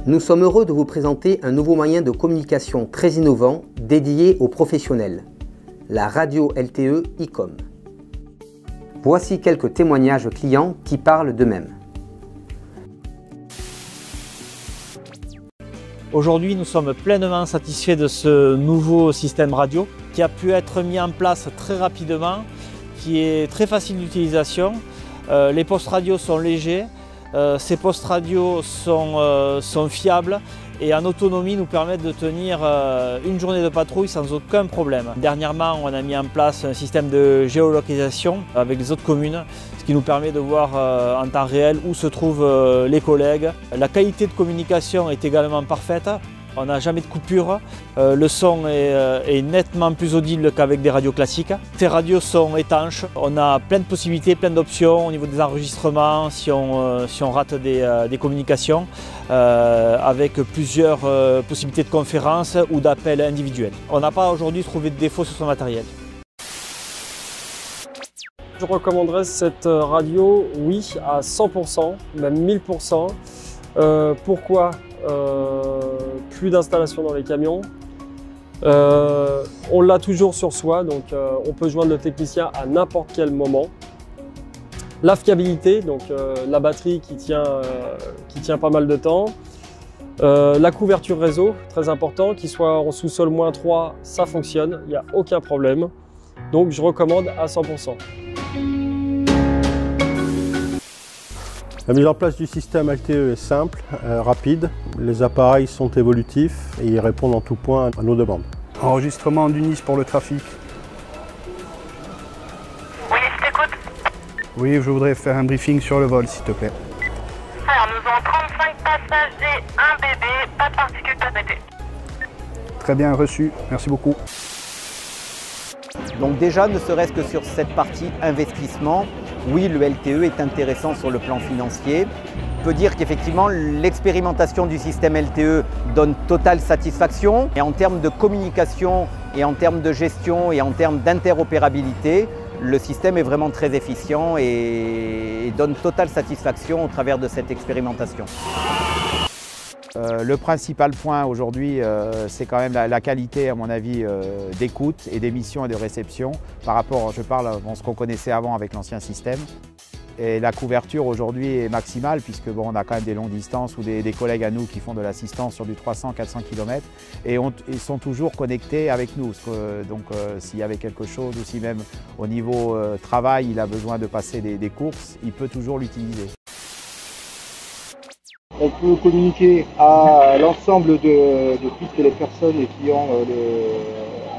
Nous sommes heureux de vous présenter un nouveau moyen de communication très innovant dédié aux professionnels, la radio LTE ICOM. Voici quelques témoignages clients qui parlent d'eux-mêmes. Aujourd'hui, nous sommes pleinement satisfaits de ce nouveau système radio qui a pu être mis en place très rapidement, qui est très facile d'utilisation. Les postes radio sont légers, ces postes radio sont fiables et en autonomie nous permettent de tenir une journée de patrouille sans aucun problème. Dernièrement, on a mis en place un système de géolocalisation avec les autres communes, ce qui nous permet de voir en temps réel où se trouvent les collègues. La qualité de communication est également parfaite. On n'a jamais de coupure, le son est nettement plus audible qu'avec des radios classiques. Ces radios sont étanches, on a plein de possibilités, plein d'options au niveau des enregistrements si on rate des communications, avec plusieurs possibilités de conférences ou d'appels individuels. On n'a pas aujourd'hui trouvé de défaut sur son matériel. Je recommanderais cette radio, oui, à 100%, même 1000%. Pourquoi plus d'installation dans les camions. On l'a toujours sur soi, donc on peut joindre le technicien à n'importe quel moment. La fiabilité, donc la batterie qui tient pas mal de temps. La couverture réseau, très important, qu'il soit en sous-sol -3, ça fonctionne, il n'y a aucun problème. Donc je recommande à 100%. La mise en place du système LTE est simple, rapide. Les appareils sont évolutifs et ils répondent en tout point à nos demandes. Enregistrement d'UNIS pour le trafic. Oui, je t'écoute. Oui, je voudrais faire un briefing sur le vol, s'il te plaît. Alors, nous avons 35 passagers, un bébé, pas de particules permettées. Très bien reçu, merci beaucoup. Donc déjà, ne serait-ce que sur cette partie investissement, oui, le LTE est intéressant sur le plan financier. On peut dire qu'effectivement, l'expérimentation du système LTE donne totale satisfaction. Et en termes de communication, et en termes de gestion, et en termes d'interopérabilité, le système est vraiment très efficient et donne totale satisfaction au travers de cette expérimentation. Le principal point aujourd'hui, c'est quand même la qualité, à mon avis, d'écoute et d'émission et de réception par rapport, je parle à ce qu'on connaissait avant avec l'ancien système. Et la couverture aujourd'hui est maximale puisque bon, on a quand même des longues distances ou des collègues à nous qui font de l'assistance sur du 300-400 km et ils sont toujours connectés avec nous. Donc s'il y avait quelque chose ou si même au niveau travail, il a besoin de passer des courses, il peut toujours l'utiliser. On peut communiquer à l'ensemble de toutes les personnes qui ont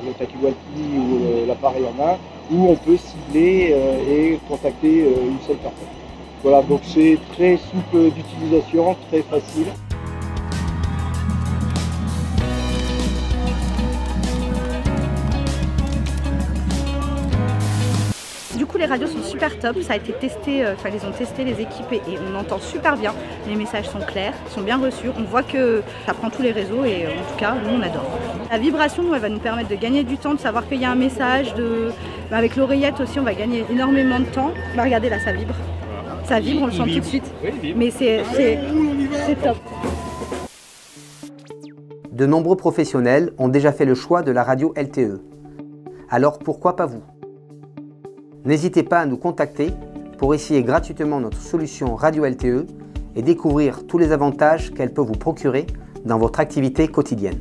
le talkie-walkie ou l'appareil en main, ou on peut cibler et contacter une seule personne. Voilà, donc c'est très souple d'utilisation, très facile. Du coup, les radios sont super top, ça a été testé, ils ont testé les équipes et on entend super bien. Les messages sont clairs, sont bien reçus, on voit que ça prend tous les réseaux et en tout cas, nous on adore. La vibration, nous, elle va nous permettre de gagner du temps, de savoir qu'il y a un message. Avec l'oreillette aussi, on va gagner énormément de temps. Regardez là, ça vibre. Ça vibre, on le sent tout de suite. Mais c'est top. De nombreux professionnels ont déjà fait le choix de la radio LTE. Alors pourquoi pas vous ? N'hésitez pas à nous contacter pour essayer gratuitement notre solution radio LTE et découvrir tous les avantages qu'elle peut vous procurer dans votre activité quotidienne.